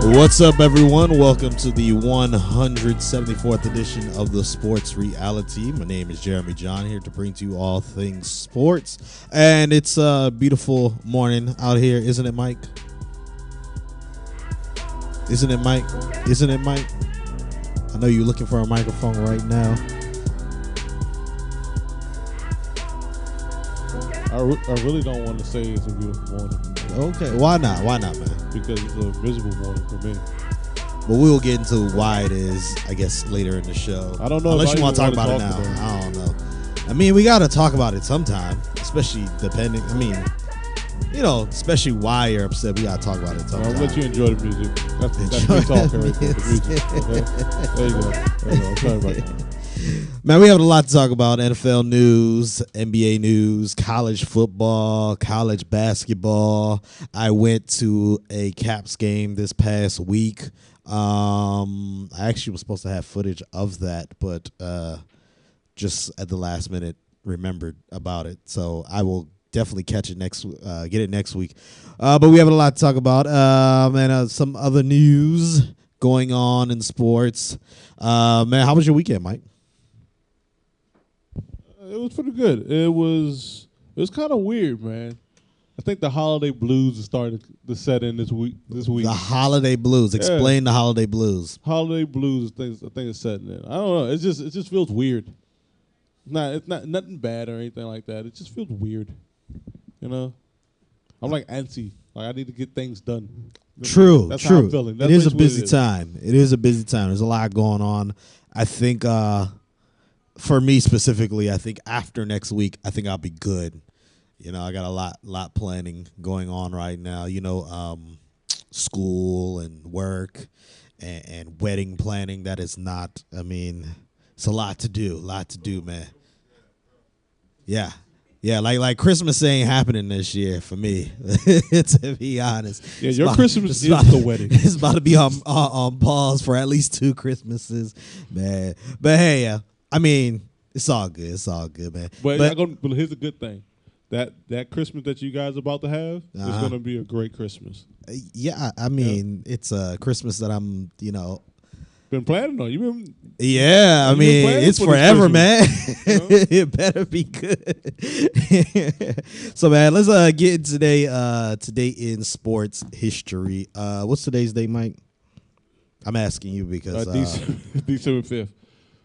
What's up, everyone? Welcome to the 174th edition of the Sports Reality. My name is Jeremy John, here to bring to you all things sports. And it's a beautiful morning out here, isn't it, Mike? Isn't it, Mike? Isn't it, Mike? I know you're looking for a microphone right now. I really don't want to say it's a beautiful morning. Okay, why not? Why not, man? Because it's a miserable morning for me. But we will get into why it is, I guess, later in the show. I don't know. Unless you want to talk even about it wanna now. talk I don't know. I mean, we got to talk about it sometime, especially depending. I mean, you know, especially why you're upset. We got to talk about it sometime. I'll let you enjoy the music. That's me talking right there. The music. Okay? There you go. I'm sorry about that. Man, we have a lot to talk about. NFL news, NBA news, college football, college basketball. I went to a Caps game this past week. I actually was supposed to have footage of that, but just at the last minute remembered about it. So I will definitely catch it get it next week. But we have a lot to talk about. And some other news going on in sports. Man, how was your weekend, Mike? It was pretty good. It was kind of weird, man. I think the holiday blues is starting to set in this week. The holiday blues. Explain the holiday blues. Holiday blues, I think it's setting in. I don't know. It just feels weird. It's not nothing bad or anything like that. It just feels weird. You know, I'm like antsy. Like I need to get things done. True. That's true. how I'm feeling. It is a busy time. It is a busy time. There's a lot going on. I think for me specifically, I think after next week, I think I'll be good. You know, I got a lot planning going on right now. You know, school and work and wedding planning. That is not. I mean, it's a lot to do. Man. Yeah. Yeah, like Christmas ain't happening this year for me, to be honest. Yeah, your Christmas is the wedding. It's about to be on pause for at least 2 Christmases, man. But hey, I mean, it's all good. It's all good, man. But here's a good thing. That Christmas that you guys are about to have is going to be a great Christmas. Yeah, I mean, it's a Christmas that I'm, been planning on. Yeah, I mean, it's forever, man. It better be good. So, man, let's get into today in sports history. What's today's date, Mike? I'm asking you because December 5th.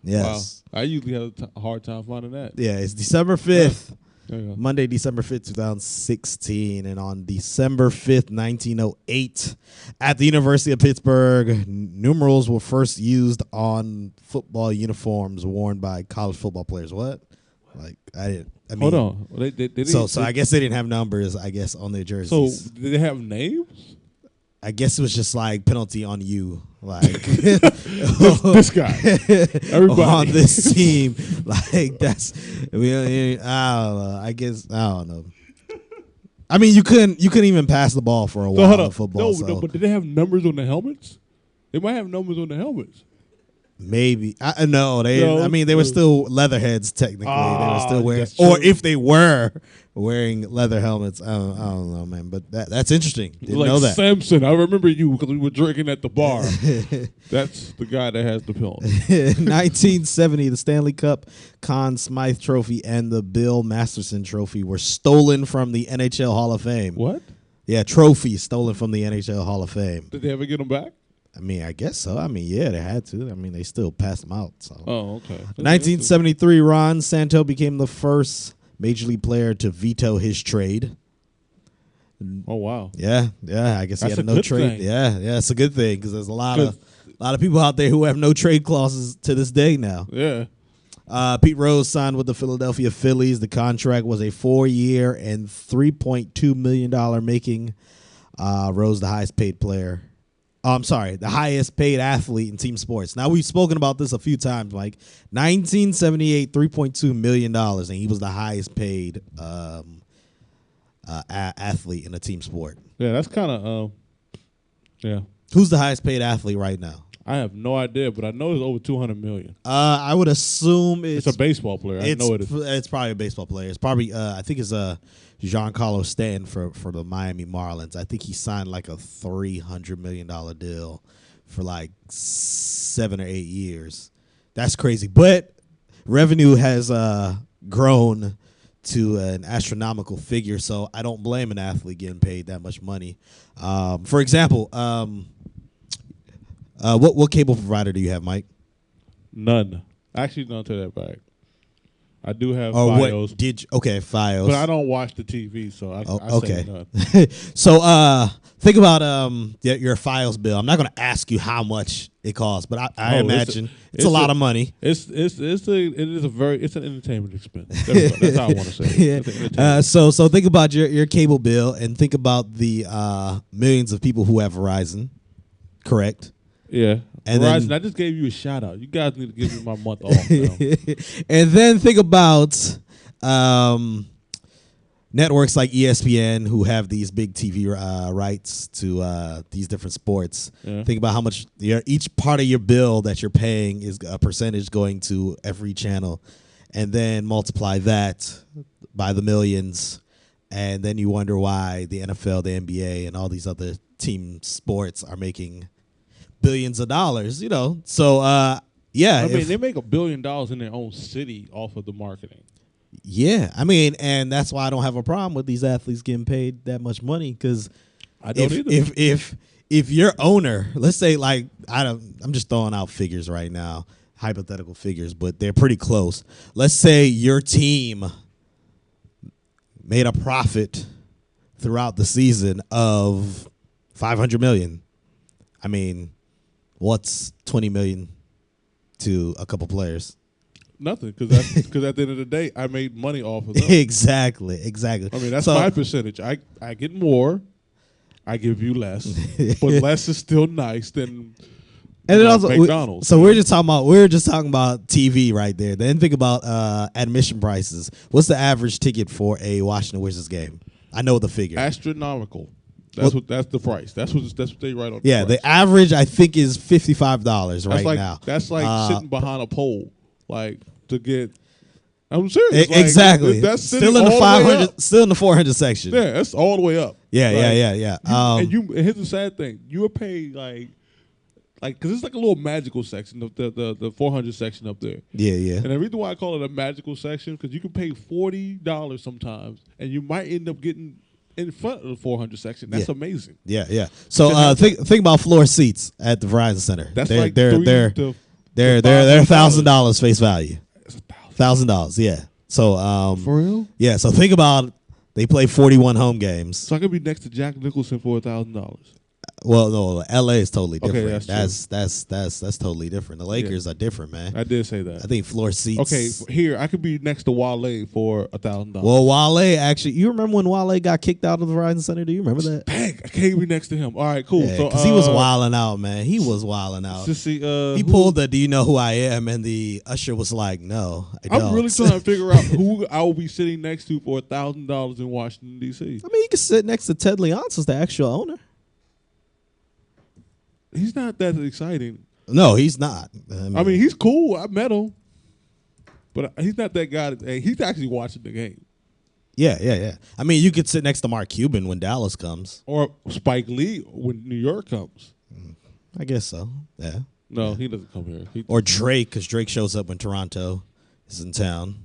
Yes. Wow. I usually have a hard time finding that. Yeah, it's December 5th. Yeah. Monday, December 5th, 2016. And on December 5th, 1908, at the University of Pittsburgh, numerals were first used on football uniforms worn by college football players. What? Like, I mean, hold on. So I guess they didn't have numbers, I guess, on their jerseys. So did they have names? I guess it was just like penalty on you, like this guy, everybody on this team, like that's I don't know. I guess I don't know. I mean, you couldn't even pass the ball for a while in football. No, but did they have numbers on the helmets? They might have numbers on the helmets. Maybe no. I mean, they were still leatherheads technically. They were still wearing, or if they were wearing leather helmets, I don't know, man. But that's interesting. Didn't know that. Samson, I remember you because we were drinking at the bar. That's the guy that has the pill. 1970, the Stanley Cup, Conn Smythe Trophy, and the Bill Masterson Trophy were stolen from the NHL Hall of Fame. What? Yeah, trophies stolen from the NHL Hall of Fame. Did they ever get them back? I mean, I guess so. I mean, yeah, they had to. I mean, they still passed them out. So. Oh, okay. 1973, Ron Santo became the first major league player to veto his trade. Oh, wow. Yeah. I guess he had a no trade. Thing. Yeah, it's a good thing because there's a lot of people out there who have no trade clauses to this day now. Yeah. Pete Rose signed with the Philadelphia Phillies. The contract was a 4-year and $3.2 million, making Rose the highest paid player. The highest paid athlete in team sports. Now, we've spoken about this a few times, Mike. 1978, $3.2 million, and he was the highest paid athlete in a team sport. Yeah, that's kind of, yeah. Who's the highest paid athlete right now? I have no idea, but I know it's over 200 million. I would assume It's a baseball player. I know it is. It's probably a baseball player. It's probably I think it's Giancarlo Stanton for the Miami Marlins. I think he signed like a $300 million deal for like 7 or 8 years. That's crazy. But revenue has grown to an astronomical figure, so I don't blame an athlete getting paid that much money. For example, what cable provider do you have, Mike? None. Actually, don't take that back. I do have Or Fios, what did you, okay, Fios. but I don't watch the TV, so I okay. say none. So think about your Fios bill. I'm not going to ask you how much it costs, but I imagine it's a lot of money. It's an entertainment expense. That's how I want to say it. Yeah. So think about your cable bill and think about the millions of people who have Verizon. Correct. Yeah. And Verizon, then, I just gave you a shout out. You guys need to give me my month off now. And then think about networks like ESPN who have these big TV rights to these different sports. Yeah. Think about how much each part of your bill that you're paying is a percentage going to every channel, and then multiply that by the millions, and then you wonder why the NFL, the NBA, and all these other team sports are making billions of dollars, So, yeah. I mean, they make $1 billion in their own city off of the marketing. Yeah. I mean, and that's why I don't have a problem with these athletes getting paid that much money, because I don't either. If your owner, let's say, like, I'm just throwing out figures right now, hypothetical figures, but they're pretty close. Let's say your team made a profit throughout the season of $500 million. I mean, what's 20 million to a couple players? Nothing, because at the end of the day, I made money off of them. Exactly. I mean, that's my percentage. I get more, I give you less, but less is still nice than and then also McDonald's. So we're just talking about TV right there. Then think about admission prices. What's the average ticket for a Washington Wizards game? I know the figure. Astronomical. That's the price. That's what they write on. Yeah, the average I think is $55 right now. That's like sitting behind a pole, like to get. I'm serious. Exactly. That's still in the 500, still in the 400 section. Yeah, that's all the way up. Yeah, like, yeah. And here's the sad thing: you are paid like because it's like a little magical section, the 400 section up there. Yeah. And the reason why I call it a magical section because you can pay $40 sometimes, and you might end up getting in front of the 400 section. That's amazing. Yeah. So think about floor seats at the Verizon Center. That's they're like they're $1,000 face value. $1,000. Yeah. So for real? Yeah. So think about they play 41 home games. So I could be next to Jack Nicholson for $1,000. Well, no, LA is totally different. Okay, that's totally different. The Lakers are different, man. I did say that. I think floor seats. Okay, here I could be next to Wale for $1,000. Well, Wale actually, you remember when Wale got kicked out of the Verizon Center? Do you remember that? Dang, I can't be next to him. All right, cool. Yeah, so because he was wilding out, man. He was wilding out. He pulled the "Do you know who I am?" and the usher was like, "No, I don't." I'm really trying to figure out who I will be sitting next to for $1,000 in Washington D.C. I mean, you can sit next to Ted Leonsis, the actual owner. He's not that exciting. No, he's not. I mean, he's cool. I met him, but he's not that guy. He's actually watching the game. Yeah. I mean, you could sit next to Mark Cuban when Dallas comes, or Spike Lee when New York comes. I guess so. Yeah. No, he doesn't come here. Or Drake, because Drake shows up when Toronto is in town.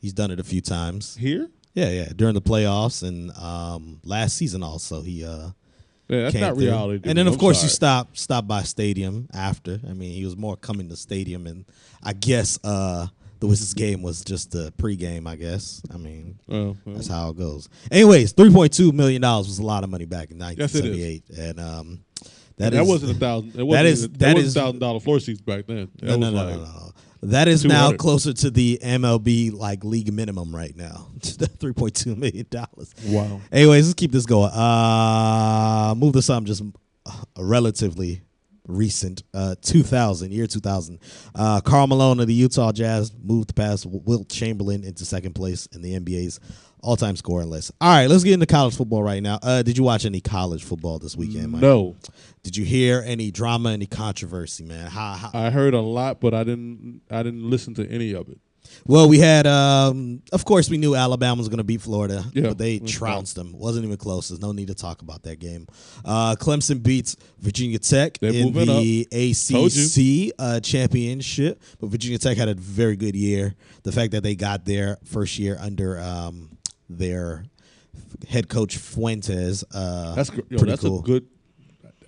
He's done it a few times. Here? Yeah. During the playoffs and last season also he. Yeah, that's not reality. And then, of course, you stop by Stadium after. I mean, he was more coming to Stadium, and I guess the Wizards game was just the pregame, I guess. I mean, that's how it goes. Anyways, $3.2 million was a lot of money back in 1978. Yes, and that wasn't $1,000. That is $1,000 floor seats back then. No. That is now closer to the MLB league minimum right now. $3.2 million. Wow. Anyways, let's keep this going. Move to something just relatively recent 2000. Karl Malone of the Utah Jazz moved past Wilt Chamberlain into second place in the NBA's all-time scoring list. All right, let's get into college football right now. Did you watch any college football this weekend, Mike? No. Did you hear any drama, any controversy, man? I heard a lot, but I didn't listen to any of it. Well, we had, of course, we knew Alabama was going to beat Florida, Yeah, but they trounced them. Wasn't even close. There's no need to talk about that game. Clemson beats Virginia Tech They're in moving the ACC championship, but Virginia Tech had a very good year. The fact that they got their first year under their head coach Fuentes, That's cool.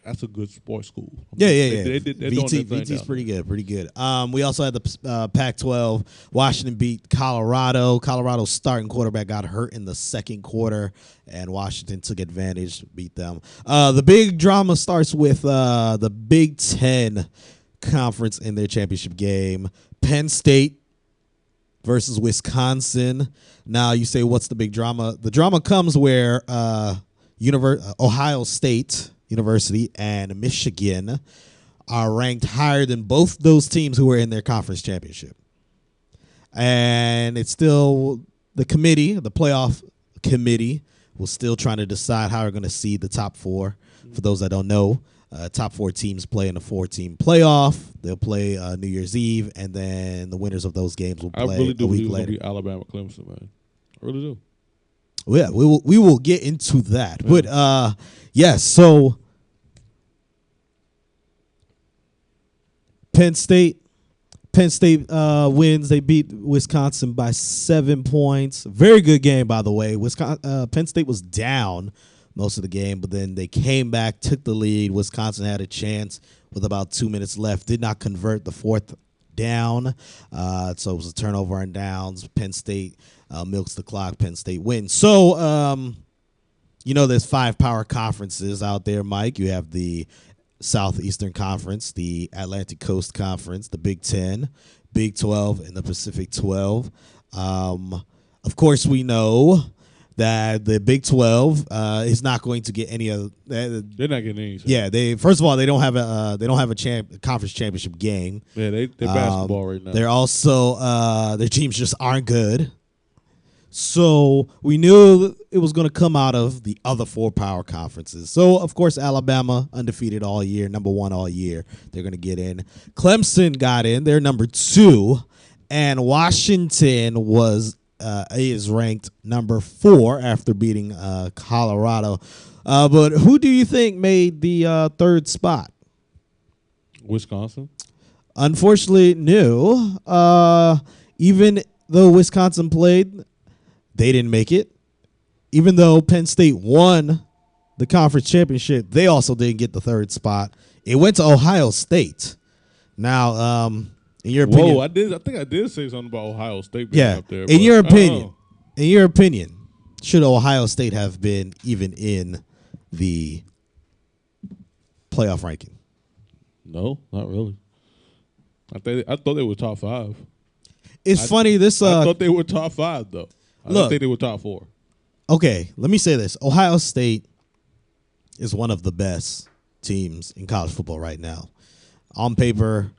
That's a good sports school. Yeah. They're doing their thing VT's down pretty good. We also had the Pac-12. Washington beat Colorado. Colorado's starting quarterback got hurt in the second quarter, and Washington took advantage, beat them. The big drama starts with the Big Ten Conference in their championship game. Penn State versus Wisconsin. Now you say, what's the big drama? The drama comes where Ohio State University and Michigan are ranked higher than both those teams who were in their conference championship. And it's still the playoff committee, was still trying to decide how we're going to seed the top four. For those that don't know, top four teams play in a 4-team playoff. They'll play New Year's Eve, and then the winners of those games will play I really do a week believe later. It'll be Alabama Clemson, man. I really do. Well, yeah, we will get into that. Yeah. But yes, so Penn State wins. They beat Wisconsin by 7 points. Very good game, by the way. Penn State was down most of the game, but then they came back, took the lead. Wisconsin had a chance with about 2 minutes left. Did not convert the fourth down. So it was a turnover and downs. Penn State milks the clock. Penn State wins. So, there's 5 power conferences out there, Mike. You have the Southeastern Conference, the Atlantic Coast Conference, the Big Ten, Big 12, and the Pacific 12. Of course, we know that the Big 12 is not going to get any of. They're not getting any. Yeah, they don't have a conference championship game. Yeah, they're basketball right now. They're also their teams just aren't good. So we knew it was going to come out of the other 4 power conferences. So, of course, Alabama, undefeated all year, number 1 all year. They're going to get in. Clemson got in. They're number 2. And Washington is ranked number 4 after beating Colorado. But who do you think made the 3rd spot? Wisconsin. Unfortunately, no. Even though Wisconsin played, they didn't make it. Even though Penn State won the conference championship, they also didn't get the 3rd spot. It went to Ohio State. Now, in your opinion, I think I did say something about Ohio State being up there. In your opinion, should Ohio State have been even in the playoff ranking? No, not really. I thought they were top 5. It's funny. I thought they were top 5 though. I don't think they were top 4. Okay, let me say this. Ohio State is one of the best teams in college football right now. On paper,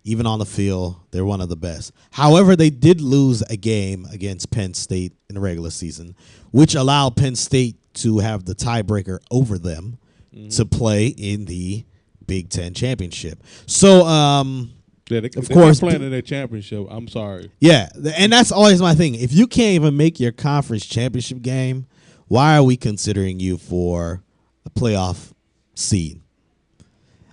even on the field, they're one of the best. However, they did lose a game against Penn State in the regular season, which allowed Penn State to have the tiebreaker over them to play in the Big Ten championship. So, of course, playing in their championship. I'm sorry. Yeah, and that's always my thing. If you can't even make your conference championship game, why are we considering you for a playoff seed?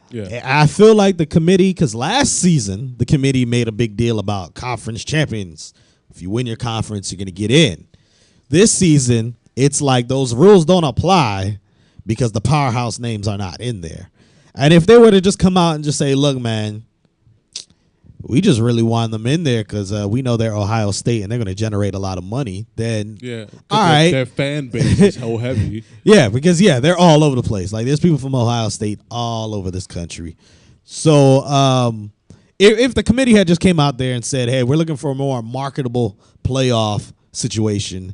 Yeah, I feel like the committee, because last season the committee made a big deal about conference champions. If you win your conference, you're going to get in. This season, it's like those rules don't apply because the powerhouse names are not in there. And if they were to just come out and just say, look, man, we just really want them in there because we know they're Ohio State and they're going to generate a lot of money, then all right. Their fan base is so heavy. Yeah, because, they're all over the place. Like, there's people from Ohio State all over this country. So if the committee had just came out there and said, hey, we're looking for a more marketable playoff situation,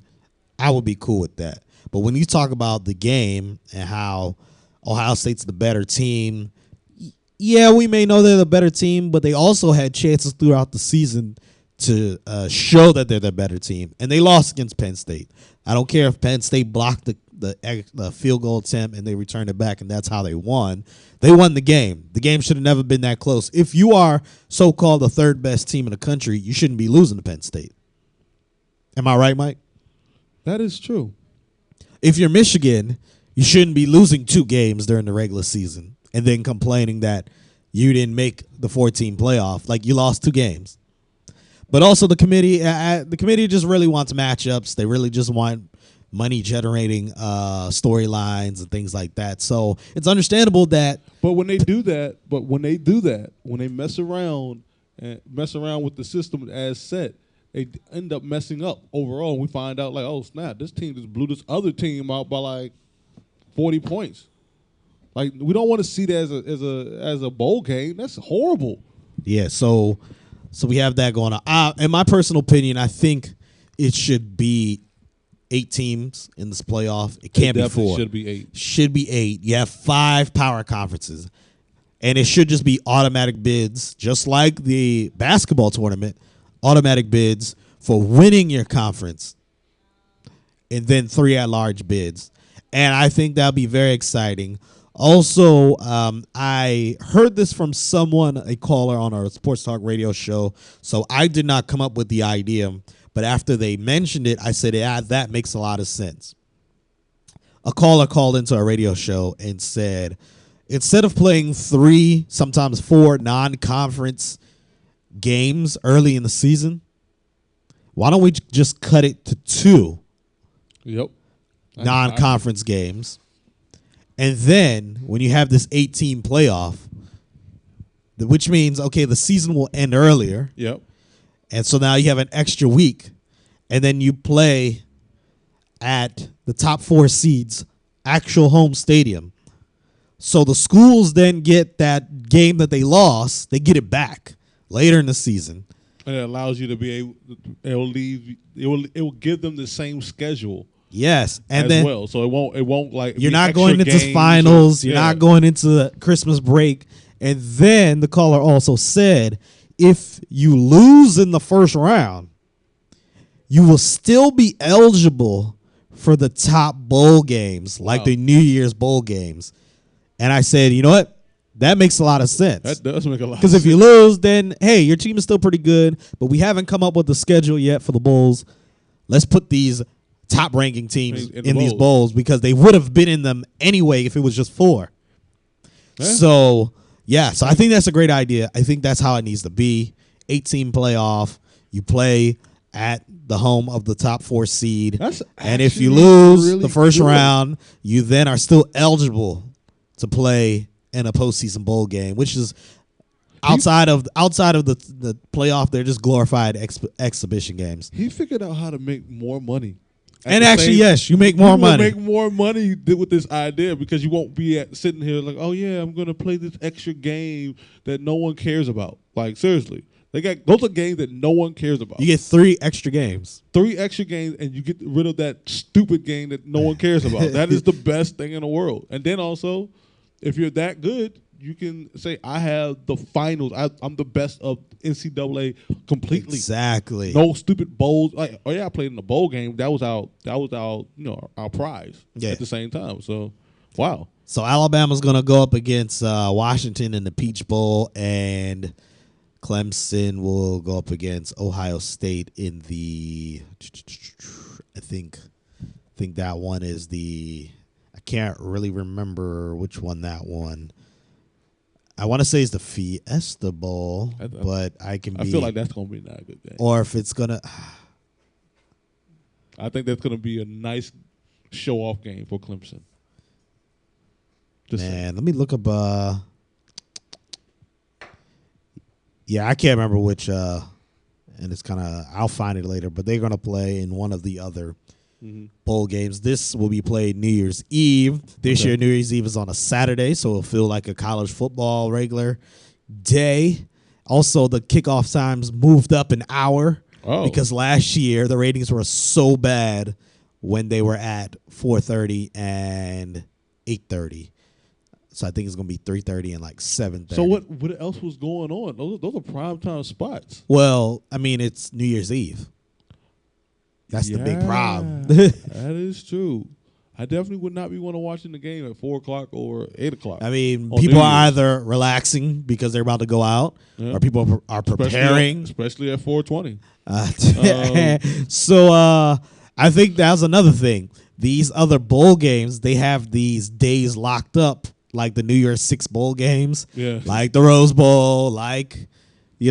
I would be cool with that. But when you talk about the game and how Ohio State's the better team, yeah, we may know they're the better team, but they also had chances throughout the season to show that they're the better team, and they lost against Penn State. I don't care if Penn State blocked the field goal attempt and they returned it back, and that's how they won. They won the game. The game should have never been that close. If you are so-called the third best team in the country, you shouldn't be losing to Penn State. Am I right, Mike? That is true. If you're Michigan, you shouldn't be losing 2 games during the regular season and then complaining that you didn't make the 14 playoff. Like, you lost 2 games. But also the committee just really wants matchups. They really just want money-generating storylines and things like that. So it's understandable that. But when they do that, when they mess around with the system as set, they end up messing up overall. And we find out, like, oh snap, this team just blew this other team out by like 40 points. Like, we don't want to see that as a bowl game. That's horrible. Yeah. So we have that going on. In my personal opinion, I think it should be 8 teams in this playoff. It can't be 4. Should be 8. Should be 8. You have 5 power conferences, and it should just be automatic bids, just like the basketball tournament. Automatic bids for winning your conference, and then 3 at-large bids. And I think that'll be very exciting. Also, I heard this from someone, a caller on our Sports Talk radio show, so I did not come up with the idea, but after they mentioned it, I said, yeah, that makes a lot of sense. A caller called into a radio show and said, instead of playing 3, sometimes 4 non-conference games early in the season, why don't we just cut it to 2 non-conference games? And then when you have this 8-team playoff, which means, okay, the season will end earlier. Yep. And so now you have an extra week. And then you play at the top 4 seeds, actual home stadium. So the schools then get that game that they lost, they get it back later in the season. And it allows you to be able, it will give them the same schedule. Yes, and as then well, so it won't like you're not going into finals. You're not going into Christmas break, and then the caller also said, if you lose in the first round, you will still be eligible for the top bowl games, like the New Year's bowl games. And I said, you know what? That makes a lot of sense. That does make a lot of sense. Because if you lose, then hey, your team is still pretty good, but we haven't come up with the schedule yet for the bowls. Let's put these top ranking teams in these bowls because they would have been in them anyway if it was just 4. Yeah. So I think that's a great idea. I think that's how it needs to be. 8-team playoff. You play at the home of the top 4 seed. And if you lose really the first round, you then are still eligible to play in a postseason bowl game, which is outside of the playoff. They're just glorified exhibition games. He figured out how to make more money. And actually, yes, you make more money. Make more money with this idea because you won't be sitting here like, oh yeah, I'm gonna play this extra game that no one cares about. Like, seriously, those are games that no one cares about. You get 3 extra games. 3 extra games, and you get rid of that stupid game that no one cares about. That is the best thing in the world. And then also, if you're that good, you can say, I have the finals. I'm the best of NCAA completely. Exactly. No stupid bowls. Like, oh yeah, I played in the bowl game. That was our our prize at the same time. So, wow. So Alabama's going to go up against Washington in the Peach Bowl, and Clemson will go up against Ohio State in the. I think that one is the. I can't really remember which one that one. I want to say it's the Fiesta Bowl, but I feel like that's going to be not a good game. Or if it's going to... I think that's going to be a nice show-off game for Clemson. Let me look up... Yeah, I can't remember which... and it's kind of... I'll find it later, but they're going to play in one of the other bowl games. This will be played New Year's Eve. This year, New Year's Eve is on a Saturday, so it'll feel like a college football regular day. Also, the kickoff times moved up an hour because last year the ratings were so bad when they were at 4:30 and 8:30. So I think it's gonna be 3:30 and like 7:30. So what else was going on? Those are primetime spots. Well, I mean, it's New Year's Eve. That's the big problem. That is true. I definitely would not be want to watching the game at 4 o'clock or 8 o'clock. I mean, on people New are Year's. either relaxing because they're about to go out, Yeah. or people are preparing. especially at 4:20. So I think that's another thing. These other bowl games, they have these days locked up, like the New Year's Six bowl games, Yeah. like the Rose Bowl, like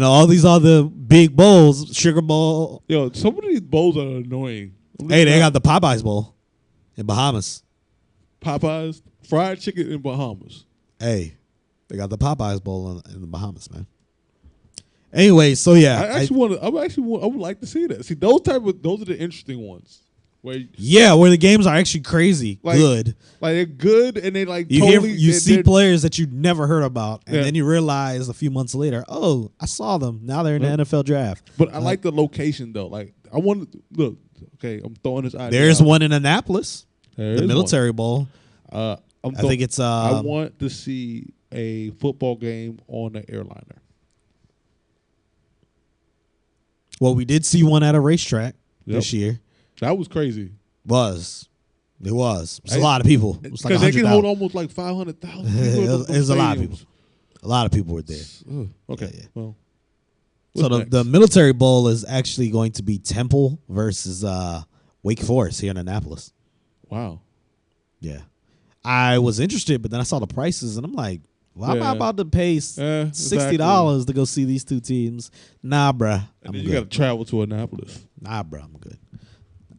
all these other big bowls, Sugar Bowl. Yo, some of these bowls are annoying. Hey, they got the Popeyes Bowl in Bahamas. Popeyes fried chicken in Bahamas. Hey, they got the Popeyes Bowl in the Bahamas, man. Anyway, so yeah, I would like to see that. See, those are the interesting ones. Where where the games are actually crazy like, good. Like they're good and they like You totally see players that you never heard about, and Yeah. then you realize a few months later, oh, I saw them. Now they're in the NFL draft. But I like the location though. Like I want to look. Okay, I'm throwing this idea. There's out. one in Annapolis, There the is Military Bowl. one. I think it's. I want to see a football game on an airliner. Well, we did see one at a racetrack this year. That was crazy. It was a lot of people. It was like Because they can 100,000. hold almost like 500,000 people. It was a lot of people. A lot of people were there. Okay. Yeah. Well. So what's the next? Military Bowl is actually going to be Temple versus Wake Forest here in Annapolis. Wow. Yeah. I was interested, but then I saw the prices, and I'm like, why am I Yeah. about to pay $60 to go see these two teams? Nah, bruh. And then you got to travel to Annapolis. Nah, bruh. I'm good.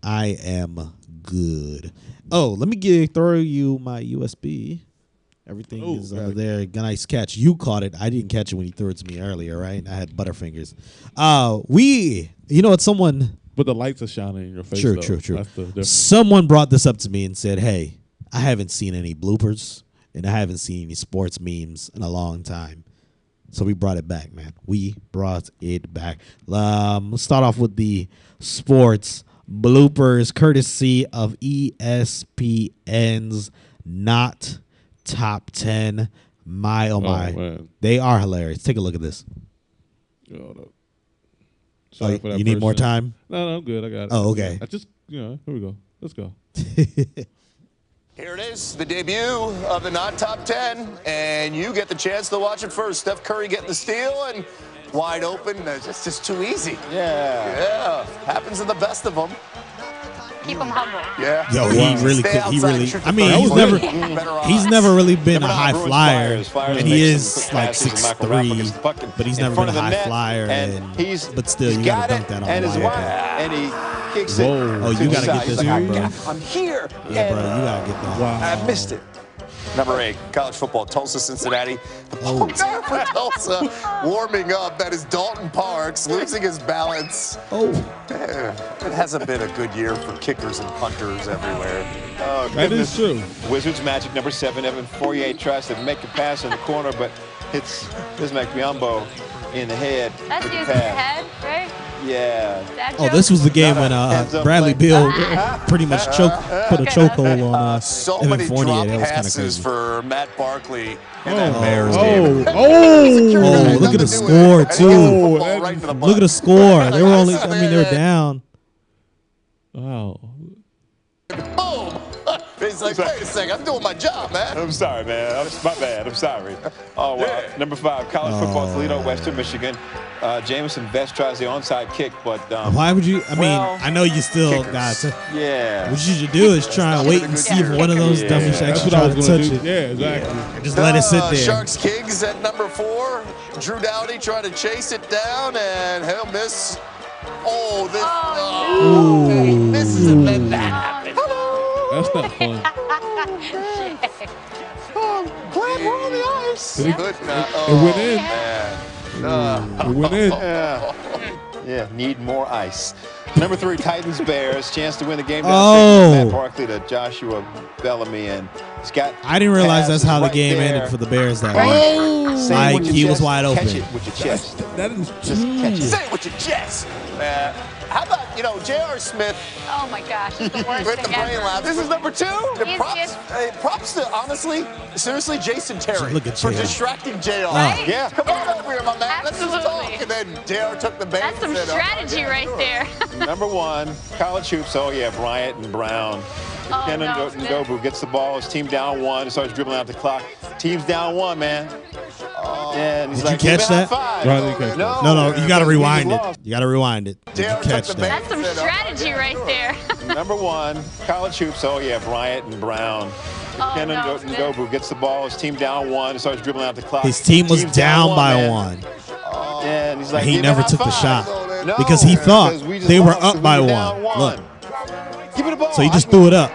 I am good. Oh, let me throw you my USB. Everything is there. Nice catch. You caught it. I didn't catch it when you threw it to me earlier, right? I had butterfingers. It's someone. But the lights are shining in your face. True. That's the difference. Someone brought this up to me and said, hey, I haven't seen any bloopers and I haven't seen any sports memes in a long time. So we brought it back, man. We brought it back. Let's start off with the sports bloopers, courtesy of ESPN's Not Top 10. My, oh my. Man. They are hilarious. Take a look at this. Yo, no. Oh, Sorry for that you need more person. time? No, I'm good. I got it. Oh, okay. I just, here we go. Let's go. Here it is, the debut of the Not Top 10, and you get the chance to watch it first. Steph Curry getting the steal and wide open. It's just too easy. Yeah. Happens to the best of them. Keep them humble. Yeah. Yo, I mean, he's odds. never really been a Never high not ruins flyer, Flyers and make he some is quick like passes, and Michael Ralph 6'3", gets the puck but he's in never front been a of the high net, flyer, he's but still, you got gotta it, dunk that on and the his wire. wife, and he kicks Whoa. it. Oh, to you the gotta side. get He's this like, one, bro. I'm here. Yeah, and bro, you gotta get that. Wow. I missed it. Number 8, college football, Tulsa, Cincinnati. The Oh. punter for Tulsa warming up. That is Dalton Parks losing his balance. Oh, It hasn't been a good year for kickers and punters everywhere. Oh, That is goodness. true. Wizards magic number 7. Evan Fournier tries to make a pass in the corner, but hits Bismack Biyombo in the head. That's with the using the pass. head, right? Yeah. That oh, joke? this was the game Not when a heads-up Bradley play. Beal pretty much put a Okay, chokehold on So Evan many Fournier. drop That was kind of passes crazy. for Matt Barkley in Oh, that Bears game. oh, Oh, look at the score, too. Oh, Right into the Look at the butt. score. They were only. I mean, they were down. wow. Boom! He's like, wait a second, I'm doing my job, man. I'm sorry, man. My bad. I'm sorry. Oh, wow. Yeah. Number 5, college football, Toledo, Western Michigan. Jamison Vest tries the onside kick, but Why would you? I mean, well, I know you still kickers. got to. yeah. What you should do is try and wait and see if one of those Yeah. dummies That's actually what I try to was going touch to it. do. Yeah, exactly. Just let it sit there. Sharks Kings at number 4. Drew Dowdy trying to chase it down, and he'll miss. Oh, this. Oh, This isn't meant to happen. That's not fun. Glad we're on the ice. Did he- Good it night. went in. Man. It went in. Yeah, need more ice. Number 3, Titans Bears. Chance to win the game. Oh. Matt Barkley to Joshua Bellamy, and Scott. I didn't realize that's how the right game there. ended for the Bears that Right. way. Say it Like, with your he was chest, wide Catch open. it with your chest. That is Just catch it. Say it with your chest. How about, J.R. Smith Oh my gosh, it's the worst with the thing brain ever. lapse? This is number 2. The He's props to, honestly, seriously, Jason Terry Look at for JR. distracting JR. Right? Yeah, come on over here, my man. Let's just Absolutely. talk. And then JR took the bait. That's some and said, strategy right there. Number 1, college hoops. Oh, yeah, Bryant and Brown. Oh, Ken no, Smith. Ndobu gets the ball. His team down 1. Starts dribbling out the clock. Team's down 1, man. And he's Did you like, "Give me catch a high that?" five." No, I didn't catch that. No, you got to because we rewind just it. lost. You got to rewind it. Did JR you took catch the that? bait. That's some strategy right there. Number 1, college hoops. Oh, yeah, Bryant and Brown. Oh, Ken no, Smith. Ndobu gets the ball. His team down 1. Starts dribbling out the clock. His team was Team's down by man. 1. And he's like, He "Give me a never high took the five." shot No, because he thought because we just they were lost, up so by we were down 1. Look, Give me the ball. so he just I threw it up.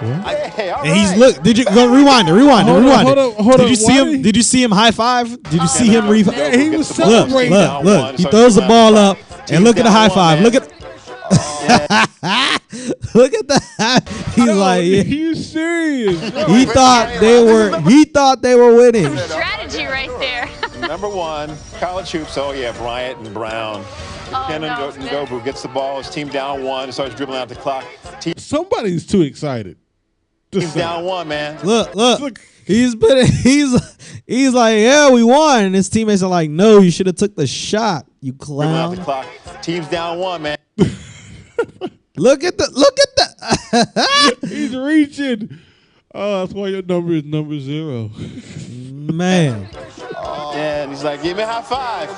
Hey, all And he's right. look. Did you go rewind it? Rewind it. Hold on, Rewind hold it. on, hold Did on. you see Why him? did- Did you see him high five? Did you see him? Yeah, he was Look, celebrating. look. He throws the ball up and look at the high five. Look at. Look at that. He's like, Are you serious? he thought they were. He thought they were winning. Strategy right there. Number 1, college hoops. Oh, yeah, Bryant and Brown. Oh, Ken no, Smith. Ndobu gets the ball. His team down 1. Starts dribbling out the clock. Somebody's too excited. Team's down 1, man. Look. He's like, yeah, we won. And his teammates are like, no, you should have took the shot, you Dribbling out the clown. clock. Team's down 1, man. Look at the. He's reaching. Oh, that's why your number is number 0. Man. And he's like, "Give me a high five."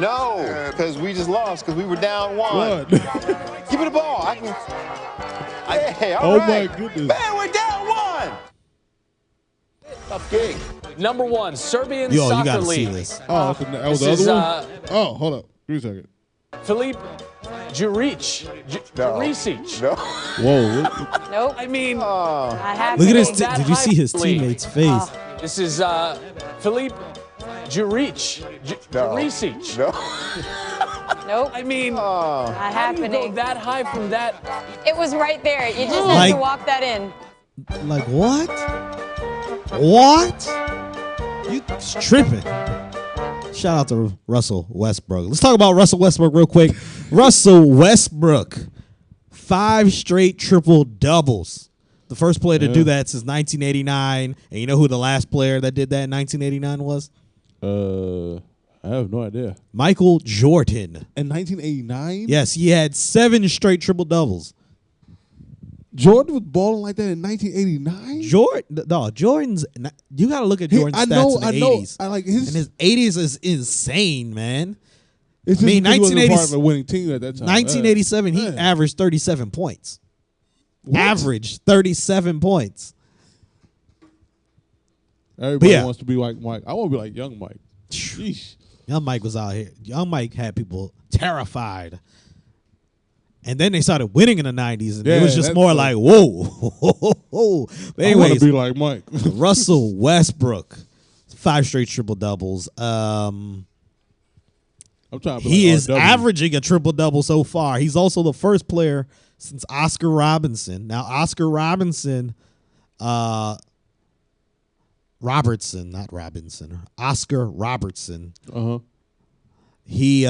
No, because we just lost because we were down 1. What? Give me the ball. I can. Hey, all Oh, right. my goodness. Man, we're down 1. Tough gig. Number 1, Serbian Yo, you Soccer gotta see League. this. Oh, that was the This is, other one? Oh, hold up. Give me a second. Filip Juric. Juricic. No. Whoa. Nope. I mean, Not happening. Look at his. That Did you see his high league. teammate's face? this is Filip Juric. Juricic. Nope. I mean, Not how do you go happening. that high from that? It was right there. You just had Like- to walk that in. Like what? What? You tripping? Shout out to Russell Westbrook. Let's talk about Russell Westbrook real quick. Russell Westbrook, 5 straight triple doubles. The first player to do that since 1989. And you know who the last player that did that in 1989 was? I have no idea. Michael Jordan. In 1989? Yes, he had 7 straight triple doubles. Jordan was balling like that in 1989? Jordan's. You got to look at Jordan's stats in the 80s. I like And his 80s is insane, man. It's I mean, just because he wasn't 1980 part of a winning team at that time. 1987, he Yeah. averaged 37 points. What? Averaged 37 points. Everybody yeah. wants to be like Mike. I want to be like young Mike. Sheesh. Young Mike was out here. Young Mike had people terrified. And then they started winning in the 90s, and it Yeah, was just that's more the- like, whoa. But I want to anyways, be like Mike. Russell Westbrook, 5 straight triple doubles. I'm trying to be He like is RW. averaging a triple double so far. He's also the first player since Oscar Robinson. Now, Oscar Robinson, Robertson, not Robinson, Oscar Robertson. Uh-huh. He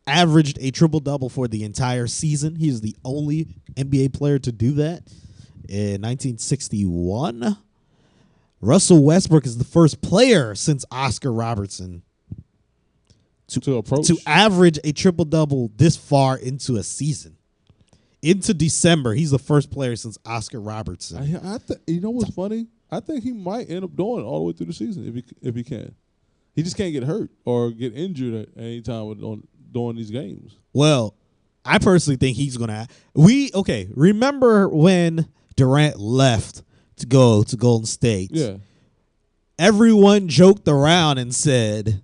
averaged a triple double for the entire season. He's the only NBA player to do that in 1961. Russell Westbrook is the first player since Oscar Robertson To approach. to average a triple double this far into a season. Into December, he's the first player since Oscar Robertson. You know what's funny? I think he might end up doing it all the way through the season if he can. He just can't get hurt or get injured at any time during these games. Well, I personally think he's gonna. Remember when Durant left to go to Golden State? Yeah. Everyone joked around and said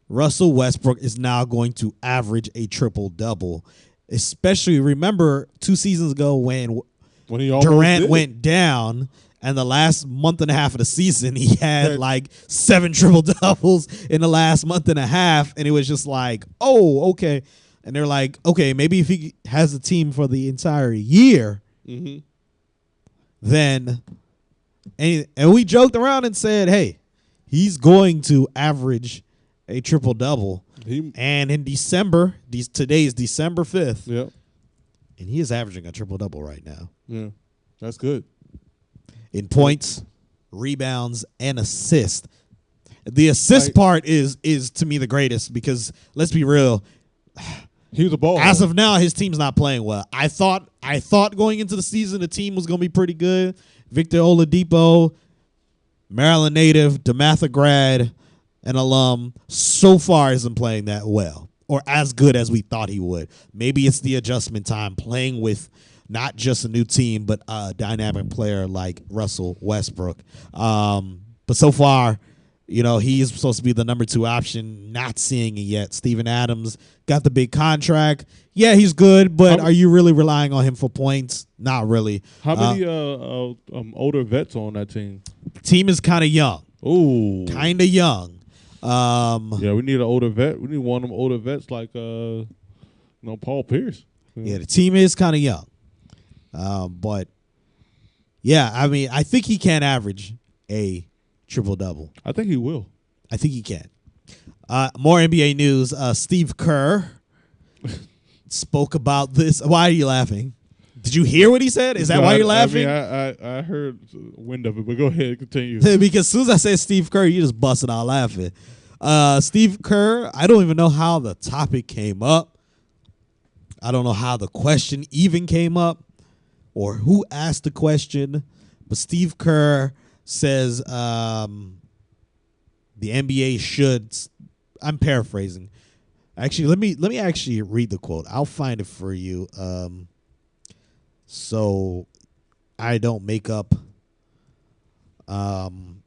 Russell Westbrook is now going to average a triple double. Especially remember 2 seasons ago when When he almost Durant did. went down, and the last month and a half of the season, he had like 7 triple doubles in the last month and a half, and it was just like, oh, okay. And they're like, okay, maybe if he has a team for the entire year, then, and we joked around and said, hey, he's going to average a triple double. And in December, today is December 5th. Yep. and he is averaging a triple-double right now Yeah, that's good. in points, rebounds, and assists. The assist part is to me the greatest because let's be real. He was a ball. As of now, his team's not playing well. I thought going into the season the team was going to be pretty good. Victor Oladipo, Maryland native, DeMatha grad, an alum, so far isn't playing that well or as good as we thought he would. Maybe it's the adjustment time playing with not just a new team but a dynamic player like Russell Westbrook. But so far, you know, he is supposed to be the number 2 option. Not seeing it yet. Steven Adams got the big contract. Yeah, he's good, but are you really relying on him for points? Not really. How many older vets on that team? Team is kind of young. Ooh, Kind of young. yeah, we need an older vet. We need one of them older vets like Paul Pierce. Yeah, the team is kind of young. But yeah, I mean, I think he can average a triple-double. I think he will. I think he can. More NBA news. Steve Kerr spoke about this. Why are you laughing? Did you hear what he said? Is that why you're laughing? I heard wind of it, but go ahead, continue. Because as soon as I said Steve Kerr, you just busted out laughing. Steve Kerr, I don't even know how the topic came up. I don't know how the question even came up or who asked the question. But Steve Kerr says the NBA should. I'm paraphrasing. Actually, let me actually read the quote. I'll find it for you. So I don't make up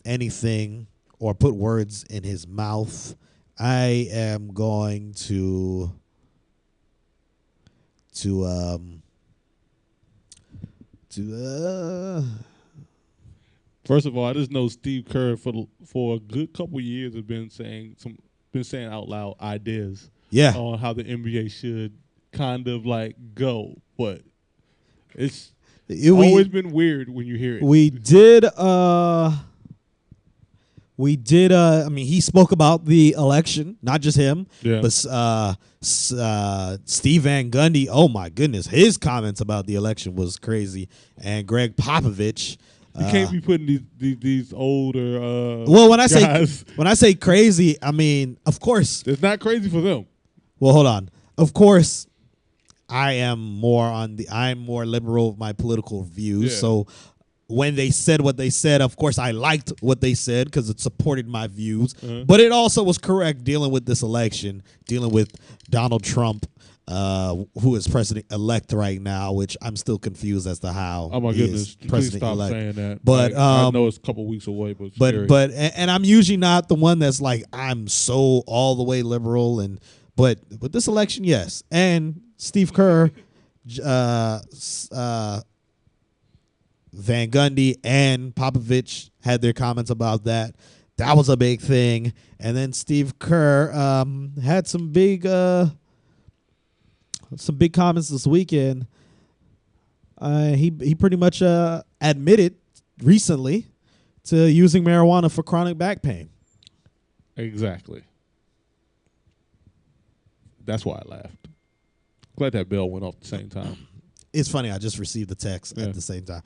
anything or put words in his mouth. I am going to First of all, I just know Steve Kerr for a good couple years has been saying out loud ideas on how the NBA should kind of like go, but it's always been weird when you hear it. We did I mean, he spoke about the election, not just him, but Steve Van Gundy, oh my goodness, his comments about the election was crazy. And Greg Popovich. You can't be putting these older well, when I guys. say crazy, I mean, of course. It's not crazy for them. Well, hold on. Of course, I'm more liberal of my political views. Yeah. So when they said what they said, of course, I liked what they said because it supported my views. But it also was correct dealing with this election, dealing with Donald Trump, who is president-elect right now, which I'm still confused as to how. Oh, my goodness. Please stop saying that. But I know it's a couple weeks away, but and I'm usually not the one that's like, I'm so all the way liberal. But this election, yes. And Steve Kerr, Van Gundy and Popovich had their comments about that. That was a big thing. And then Steve Kerr had some big comments this weekend. He pretty much admitted recently to using marijuana for chronic back pain. Exactly. That's why I laughed. Glad that bell went off at the same time. It's funny. I just received the text at the same time.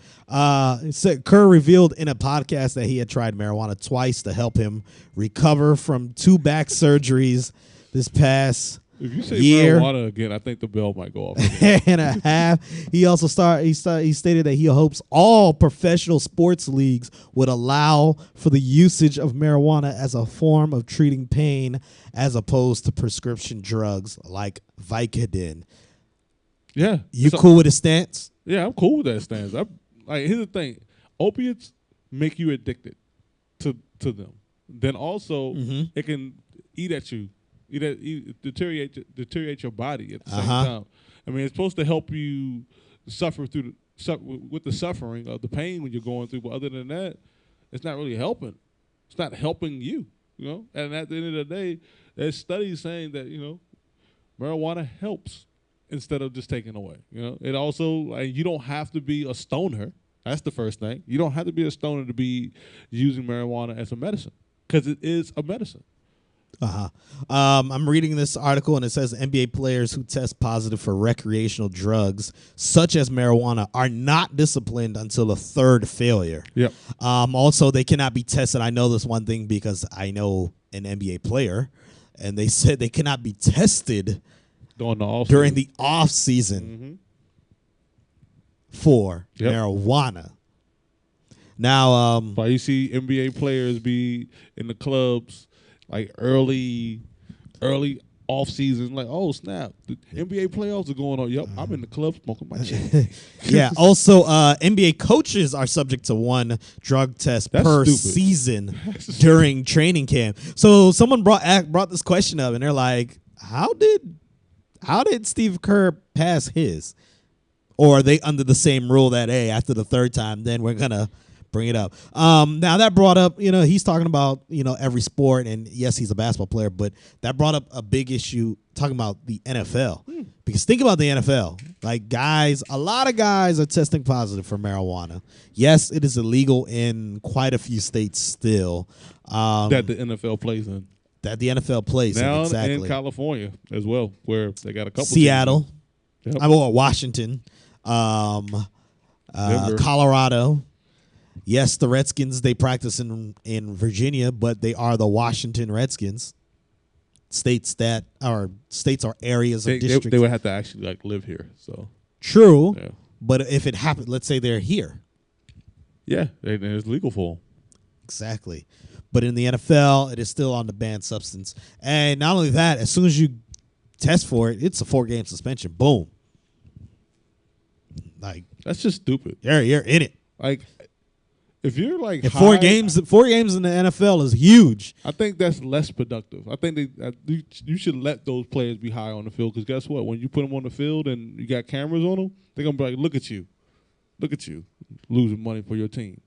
It said Kerr revealed in a podcast that he had tried marijuana twice to help him recover from 2 back surgeries this past if you say year marijuana again, I think the bell might go off. and a half. He also he stated that he hopes all professional sports leagues would allow for the usage of marijuana as a form of treating pain as opposed to prescription drugs like Vicodin. Yeah. You cool with his stance? Yeah, I'm cool with that stance. Here's the thing. Opiates make you addicted to them. Then also it can eat at you. Deteriorate your body at the same time. I mean, it's supposed to help you suffer with the suffering of the pain when you're going through. But other than that, it's not really helping. It's not helping you, you know. And at the end of the day, there's studies saying that, you know, marijuana helps instead of just taking away. You know, it also you don't have to be a stoner. That's the first thing. You don't have to be a stoner to be using marijuana as a medicine because it is a medicine. I'm reading this article and it says NBA players who test positive for recreational drugs, such as marijuana, are not disciplined until a third failure. Yep. Also, they cannot be tested. I know this one thing because I know an NBA player, and they said they cannot be tested during the off season for marijuana. Now, but you see NBA players be in the clubs like early off season, like, oh snap, the NBA playoffs are going on. Yep, I'm in the club smoking my shit. Yeah. Also, NBA coaches are subject to one drug test per stupid. season during training camp. So someone brought this question up, and they're like, "How did Steve Kerr pass his? Or are they under the same rule that after the third time, then we're gonna bring it up?" Now that brought up, he's talking about, every sport, and yes, he's a basketball player, but that brought up a big issue talking about the NFL. Because think about the NFL. Like a lot of guys are testing positive for marijuana. Yes, it is illegal in quite a few states still. That the NFL plays in. That the NFL plays now in, exactly. in California as well, where they got a couple Seattle. Yep. Washington. Colorado. Yes, the Redskins, they practice in Virginia, but they are the Washington Redskins. States are areas of districts. They would have to actually live here. So true, yeah. But if it happened, let's say they're here. Yeah, it's legal for them. Exactly. But in the NFL, it is still on the banned substance. And not only that, as soon as you test for it, it's a 4-game suspension. Boom. Like, that's just stupid. You're in it. Like, if you're like and 4 games in the NFL is huge. I think that's less productive. I think you should let those players be high on the field, because guess what? When you put them on the field and you got cameras on them, they're gonna be like, "Look at you, losing money for your team."